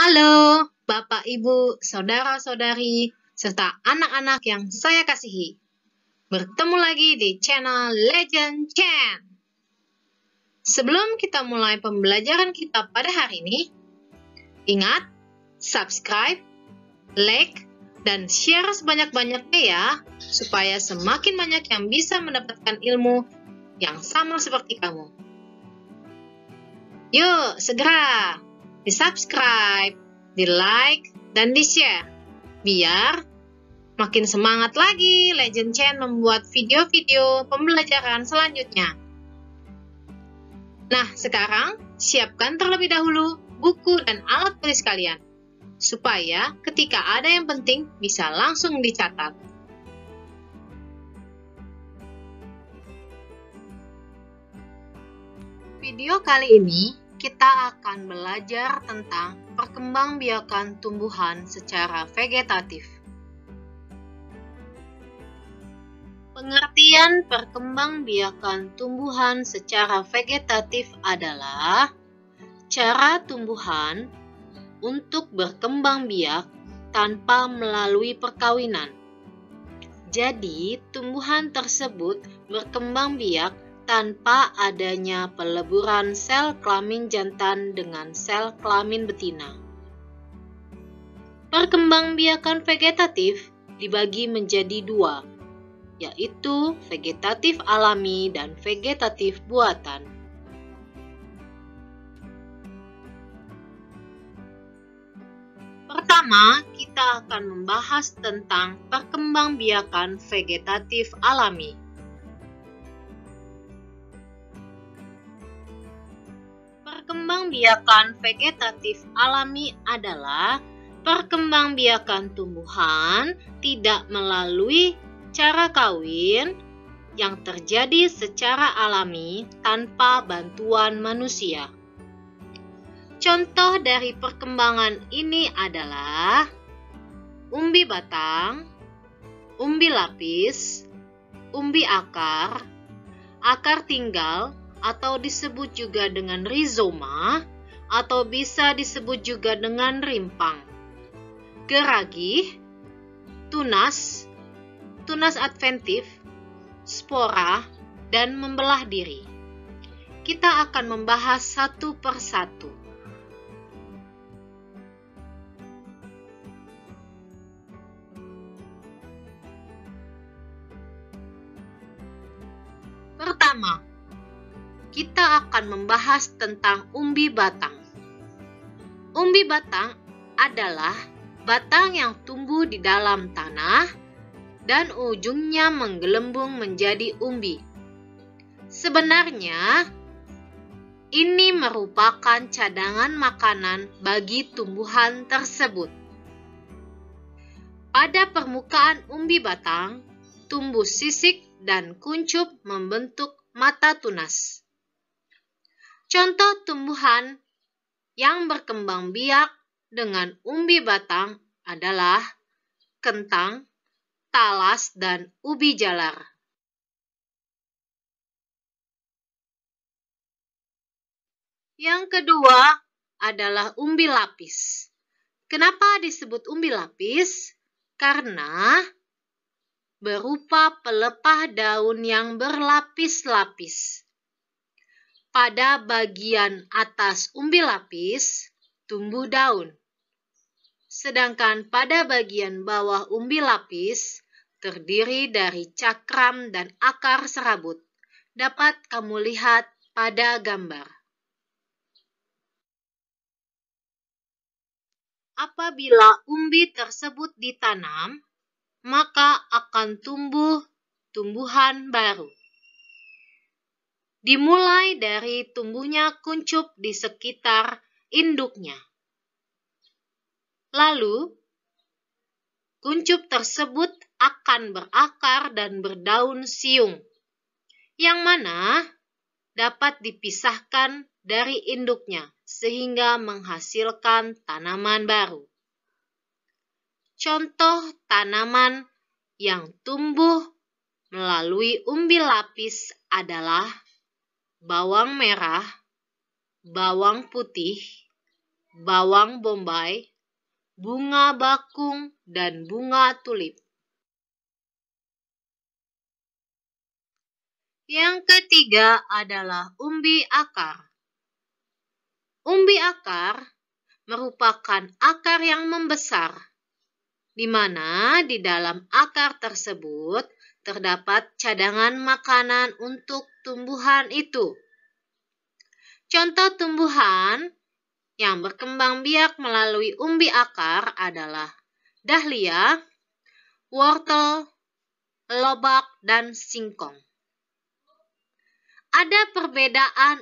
Halo, Bapak, Ibu, saudara-saudari, serta anak-anak yang saya kasihi. Bertemu lagi di channel Legend Chan. Sebelum kita mulai pembelajaran kita pada hari ini, ingat, subscribe, like, dan share sebanyak-banyaknya ya, supaya semakin banyak yang bisa mendapatkan ilmu yang sama seperti kamu. Yuk, segera di-subscribe, di-like, dan di-share. Biar makin semangat lagi Legend Chan membuat video-video pembelajaran selanjutnya. Nah, sekarang siapkan terlebih dahulu buku dan alat tulis kalian, supaya ketika ada yang penting bisa langsung dicatat. Video kali ini kita akan belajar tentang perkembangbiakan tumbuhan secara vegetatif. Pengertian perkembangbiakan tumbuhan secara vegetatif adalah cara tumbuhan untuk berkembang biak tanpa melalui perkawinan. Jadi, tumbuhan tersebut berkembang biak tanpa adanya peleburan sel kelamin jantan dengan sel kelamin betina. Perkembangbiakan vegetatif dibagi menjadi dua, yaitu vegetatif alami dan vegetatif buatan. Pertama, kita akan membahas tentang perkembangbiakan vegetatif alami. Perkembangbiakan vegetatif alami adalah perkembangbiakan tumbuhan tidak melalui cara kawin yang terjadi secara alami tanpa bantuan manusia. Contoh dari perkembangan ini adalah umbi batang, umbi lapis, umbi akar, akar tinggal, atau disebut juga dengan rizoma, atau bisa disebut juga dengan rimpang, geragih, tunas, tunas adventif, spora, dan membelah diri. Kita akan membahas satu persatu. Pertama, kita akan membahas tentang umbi batang. Umbi batang adalah batang yang tumbuh di dalam tanah dan ujungnya menggelembung menjadi umbi. Sebenarnya, ini merupakan cadangan makanan bagi tumbuhan tersebut. Pada permukaan umbi batang, tumbuh sisik dan kuncup membentuk mata tunas. Contoh tumbuhan yang berkembang biak dengan umbi batang adalah kentang, talas, dan ubi jalar. Yang kedua adalah umbi lapis. Kenapa disebut umbi lapis? Karena berupa pelepah daun yang berlapis-lapis. Pada bagian atas umbi lapis tumbuh daun, sedangkan pada bagian bawah umbi lapis terdiri dari cakram dan akar serabut. Dapat kamu lihat pada gambar. Apabila umbi tersebut ditanam, maka akan tumbuh tumbuhan baru. Dimulai dari tumbuhnya kuncup di sekitar induknya. Lalu, kuncup tersebut akan berakar dan berdaun siung, yang mana dapat dipisahkan dari induknya sehingga menghasilkan tanaman baru. Contoh tanaman yang tumbuh melalui umbi lapis adalah bawang merah, bawang putih, bawang bombay, bunga bakung, dan bunga tulip. Yang ketiga adalah umbi akar. Umbi akar merupakan akar yang membesar, di mana di dalam akar tersebut terdapat cadangan makanan untuk tumbuhan itu. Contoh tumbuhan yang berkembang biak melalui umbi akar adalah dahlia, wortel, lobak, dan singkong. Ada perbedaan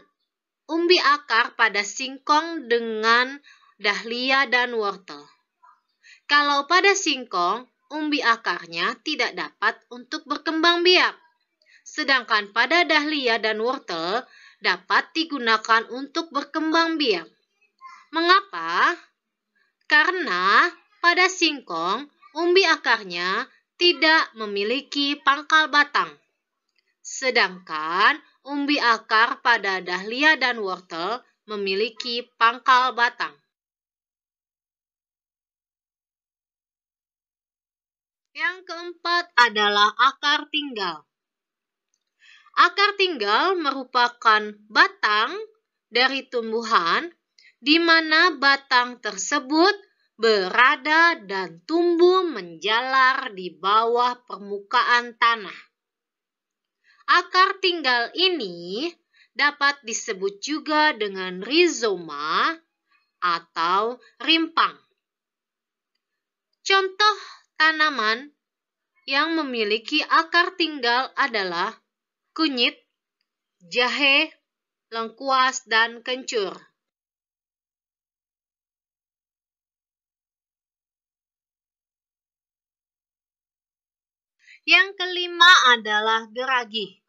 umbi akar pada singkong dengan dahlia dan wortel. Kalau pada singkong, umbi akarnya tidak dapat untuk berkembang biak. Sedangkan pada dahlia dan wortel dapat digunakan untuk berkembang biak. Mengapa? Karena pada singkong, umbi akarnya tidak memiliki pangkal batang. Sedangkan umbi akar pada dahlia dan wortel memiliki pangkal batang. Yang keempat adalah akar tinggal. Akar tinggal merupakan batang dari tumbuhan di mana batang tersebut berada dan tumbuh menjalar di bawah permukaan tanah. Akar tinggal ini dapat disebut juga dengan rizoma atau rimpang. Contoh tanaman yang memiliki akar tinggal adalah kunyit, jahe, lengkuas, dan kencur. Yang kelima adalah geragi,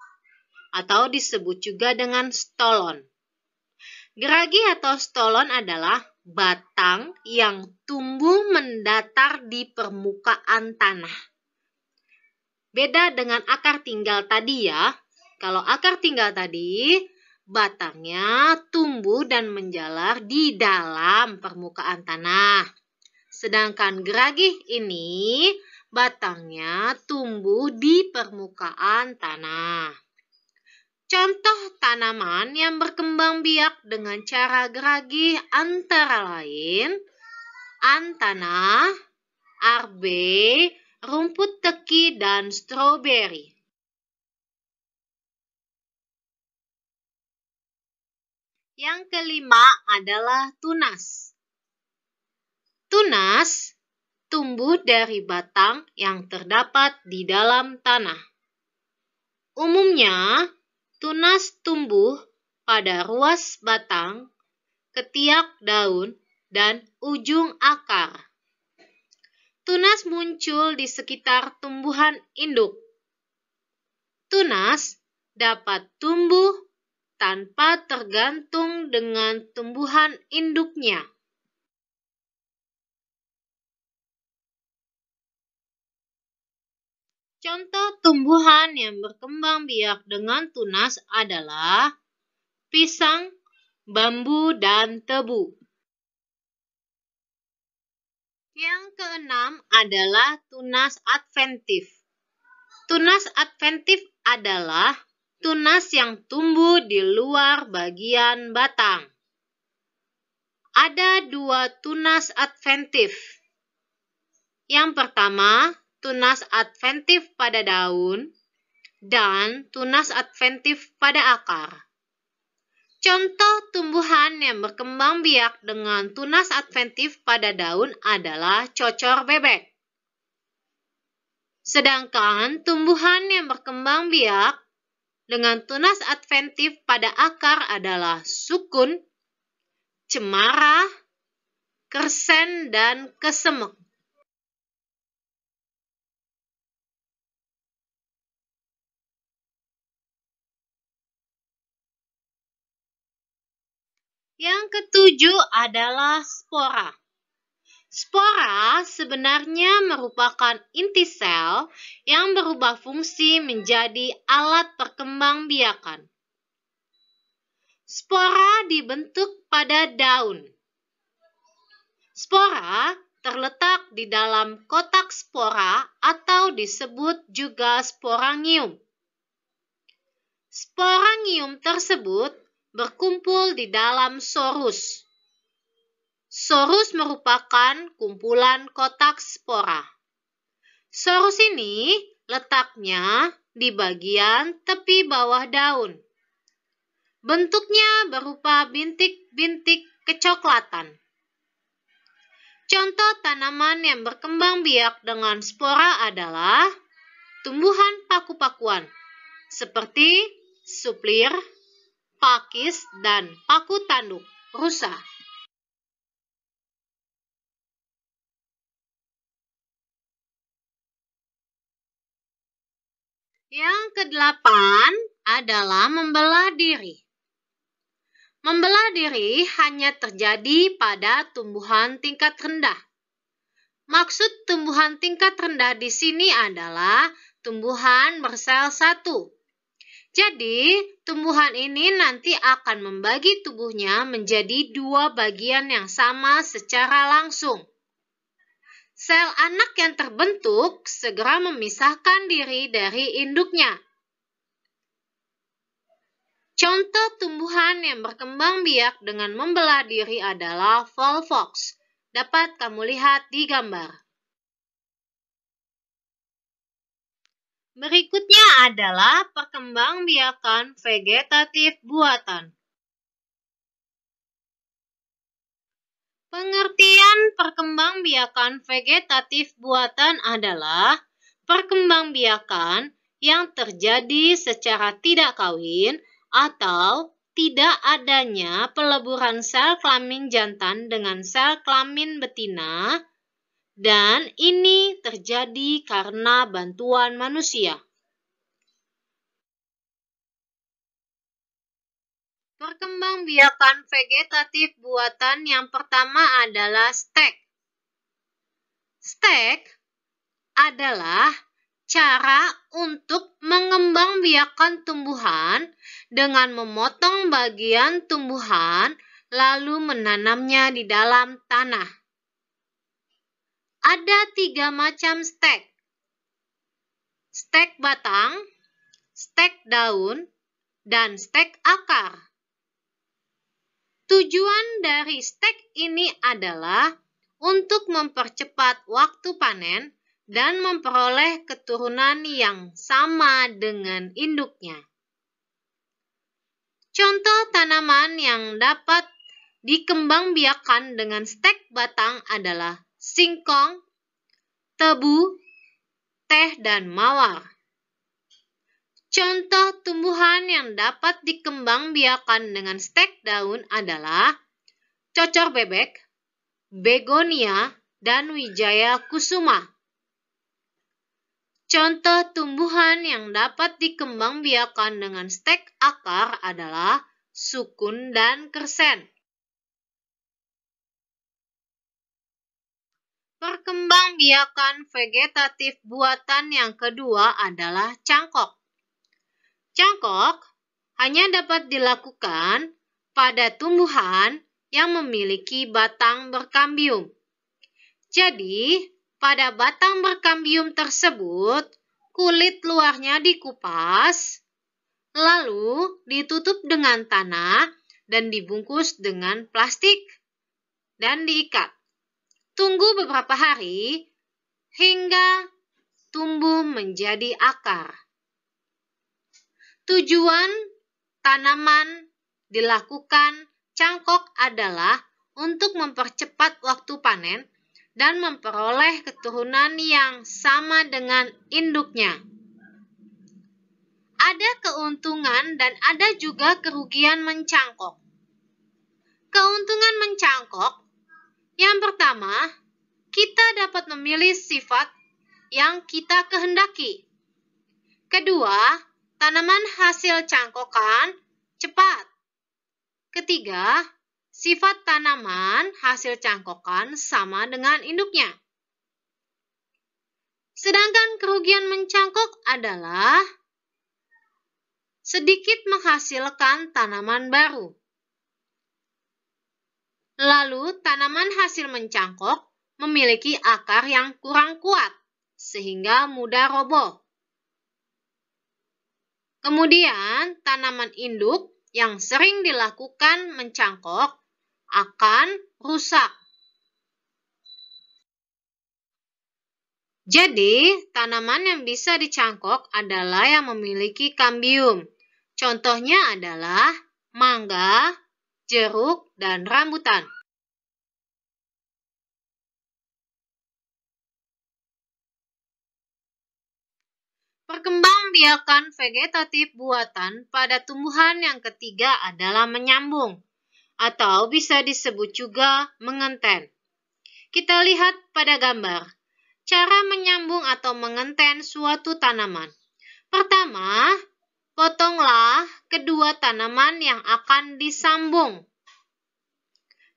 atau disebut juga dengan stolon. Geragi atau stolon adalah batang yang tumbuh mendatar di permukaan tanah. Beda dengan akar tinggal tadi ya. Kalau akar tinggal tadi, batangnya tumbuh dan menjalar di dalam permukaan tanah. Sedangkan geragi ini, batangnya tumbuh di permukaan tanah. Contoh tanaman yang berkembang biak dengan cara geragi antara lain antana, arbe, rumput teki, dan stroberi. Yang kelima adalah tunas. Tunas tumbuh dari batang yang terdapat di dalam tanah. Umumnya, tunas tumbuh pada ruas batang, ketiak daun, dan ujung akar. Tunas muncul di sekitar tumbuhan induk. Tunas dapat tumbuh tanpa tergantung dengan tumbuhan induknya. Contoh tumbuhan yang berkembang biak dengan tunas adalah pisang, bambu, dan tebu. Yang keenam adalah tunas adventif. Tunas adventif adalah tunas yang tumbuh di luar bagian batang. Ada dua tunas adventif. Yang pertama, tunas adventif pada daun dan tunas adventif pada akar. Contoh tumbuhan yang berkembang biak dengan tunas adventif pada daun adalah cocor bebek. Sedangkan tumbuhan yang berkembang biak dengan tunas adventif pada akar adalah sukun, cemara, kersen, dan kesemek. Yang ketujuh adalah spora. Spora sebenarnya merupakan inti sel yang berubah fungsi menjadi alat perkembangbiakan. Spora dibentuk pada daun. Spora terletak di dalam kotak spora atau disebut juga sporangium. Sporangium tersebut berkumpul di dalam sorus. Sorus merupakan kumpulan kotak spora. Sorus ini letaknya di bagian tepi bawah daun. Bentuknya berupa bintik-bintik kecoklatan. Contoh tanaman yang berkembang biak dengan spora adalah tumbuhan paku-pakuan seperti suplir, pakis, dan paku tanduk rusa. Yang kedelapan adalah membelah diri. Membelah diri hanya terjadi pada tumbuhan tingkat rendah. Maksud tumbuhan tingkat rendah di sini adalah tumbuhan bersel satu. Jadi, tumbuhan ini nanti akan membagi tubuhnya menjadi dua bagian yang sama secara langsung. Sel anak yang terbentuk segera memisahkan diri dari induknya. Contoh tumbuhan yang berkembang biak dengan membelah diri adalah volvox. Dapat kamu lihat di gambar. Berikutnya adalah perkembangbiakan vegetatif buatan. Pengertian perkembangbiakan vegetatif buatan adalah perkembangbiakan yang terjadi secara tidak kawin atau tidak adanya peleburan sel kelamin jantan dengan sel kelamin betina, dan ini terjadi karena bantuan manusia. Perkembangbiakan vegetatif buatan yang pertama adalah stek. Stek adalah cara untuk mengembangbiakan tumbuhan dengan memotong bagian tumbuhan lalu menanamnya di dalam tanah. Ada 3 macam stek. Stek batang, stek daun, dan stek akar. Tujuan dari stek ini adalah untuk mempercepat waktu panen dan memperoleh keturunan yang sama dengan induknya. Contoh tanaman yang dapat dikembangbiakan dengan stek batang adalah singkong, tebu, teh, dan mawar. Contoh tumbuhan yang dapat dikembangbiakan dengan stek daun adalah cocor bebek, begonia, dan wijaya kusuma. Contoh tumbuhan yang dapat dikembangbiakan dengan stek akar adalah sukun dan kersen. Perkembangbiakan vegetatif buatan yang kedua adalah cangkok. Cangkok hanya dapat dilakukan pada tumbuhan yang memiliki batang berkambium. Jadi, pada batang berkambium tersebut, kulit luarnya dikupas, lalu ditutup dengan tanah dan dibungkus dengan plastik dan diikat. Tunggu beberapa hari hingga tumbuh menjadi akar. Tujuan tanaman dilakukan cangkok adalah untuk mempercepat waktu panen dan memperoleh keturunan yang sama dengan induknya. Ada keuntungan dan ada juga kerugian mencangkok. Keuntungan mencangkok, yang pertama, kita dapat memilih sifat yang kita kehendaki. Kedua, tanaman hasil cangkokan cepat. Ketiga, sifat tanaman hasil cangkokan sama dengan induknya. Sedangkan kerugian mencangkok adalah sedikit menghasilkan tanaman baru. Lalu tanaman hasil mencangkok memiliki akar yang kurang kuat, sehingga mudah roboh. Kemudian, tanaman induk yang sering dilakukan mencangkok akan rusak. Jadi, tanaman yang bisa dicangkok adalah yang memiliki kambium. Contohnya adalah mangga, jeruk, dan rambutan. Perkembangbiakan vegetatif buatan pada tumbuhan yang ketiga adalah menyambung, atau bisa disebut juga mengenten. Kita lihat pada gambar, cara menyambung atau mengenten suatu tanaman. Pertama, potonglah kedua tanaman yang akan disambung.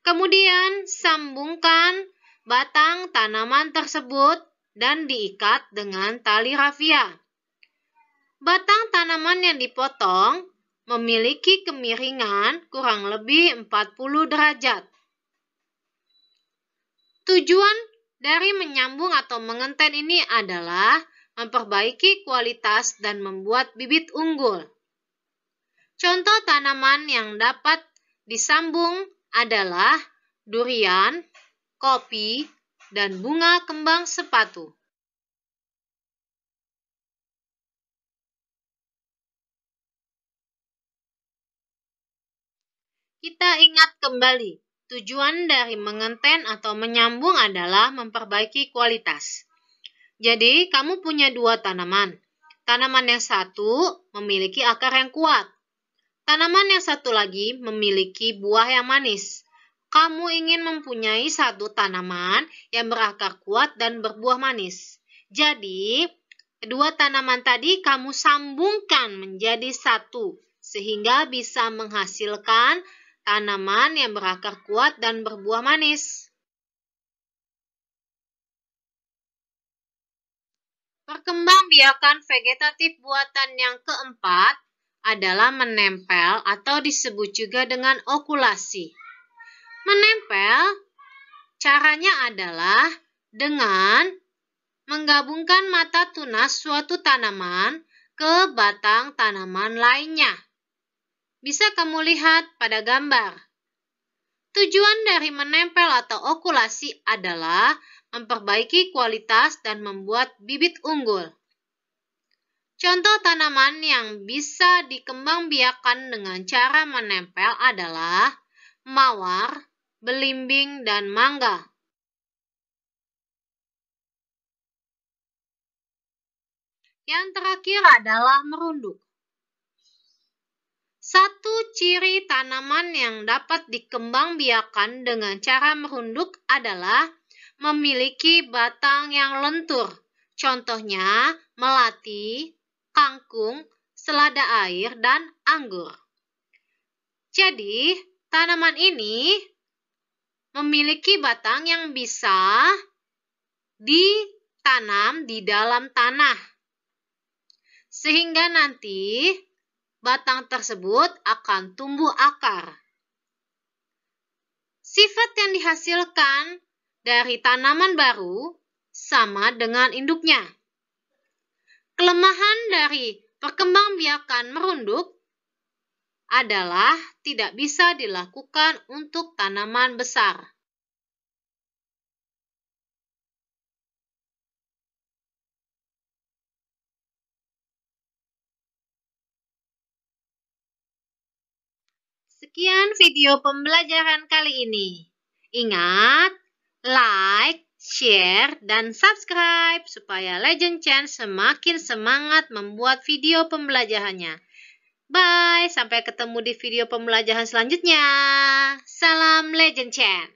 Kemudian, sambungkan batang tanaman tersebut dan diikat dengan tali rafia. Batang tanaman yang dipotong memiliki kemiringan kurang lebih 40 derajat. Tujuan dari menyambung atau mengenten ini adalah memperbaiki kualitas dan membuat bibit unggul. Contoh tanaman yang dapat disambung adalah durian, kopi, dan bunga kembang sepatu. Kita ingat kembali, tujuan dari mengenten atau menyambung adalah memperbaiki kualitas. Jadi, kamu punya dua tanaman. Tanaman yang satu memiliki akar yang kuat. Tanaman yang satu lagi memiliki buah yang manis. Kamu ingin mempunyai satu tanaman yang berakar kuat dan berbuah manis. Jadi, kedua tanaman tadi kamu sambungkan menjadi satu, sehingga bisa menghasilkan tanaman yang berakar kuat dan berbuah manis. Perkembangbiakan vegetatif buatan yang keempat adalah menempel atau disebut juga dengan okulasi. Menempel, caranya adalah dengan menggabungkan mata tunas suatu tanaman ke batang tanaman lainnya. Bisa kamu lihat pada gambar. Tujuan dari menempel atau okulasi adalah memperbaiki kualitas dan membuat bibit unggul. Contoh tanaman yang bisa dikembangbiakan dengan cara menempel adalah mawar, belimbing, dan mangga. Yang terakhir adalah merunduk. Satu ciri tanaman yang dapat dikembangbiakan dengan cara merunduk adalah memiliki batang yang lentur. Contohnya melati, kangkung, selada air, dan anggur. Jadi, tanaman ini memiliki batang yang bisa ditanam di dalam tanah. Sehingga nanti batang tersebut akan tumbuh akar. Sifat yang dihasilkan dari tanaman baru sama dengan induknya. Kelemahan dari perkembangbiakan merunduk adalah tidak bisa dilakukan untuk tanaman besar. Sekian video pembelajaran kali ini. Ingat, like, share, dan subscribe supaya Legend Chan semakin semangat membuat video pembelajarannya. Bye, sampai ketemu di video pembelajaran selanjutnya. Salam Legend Chan.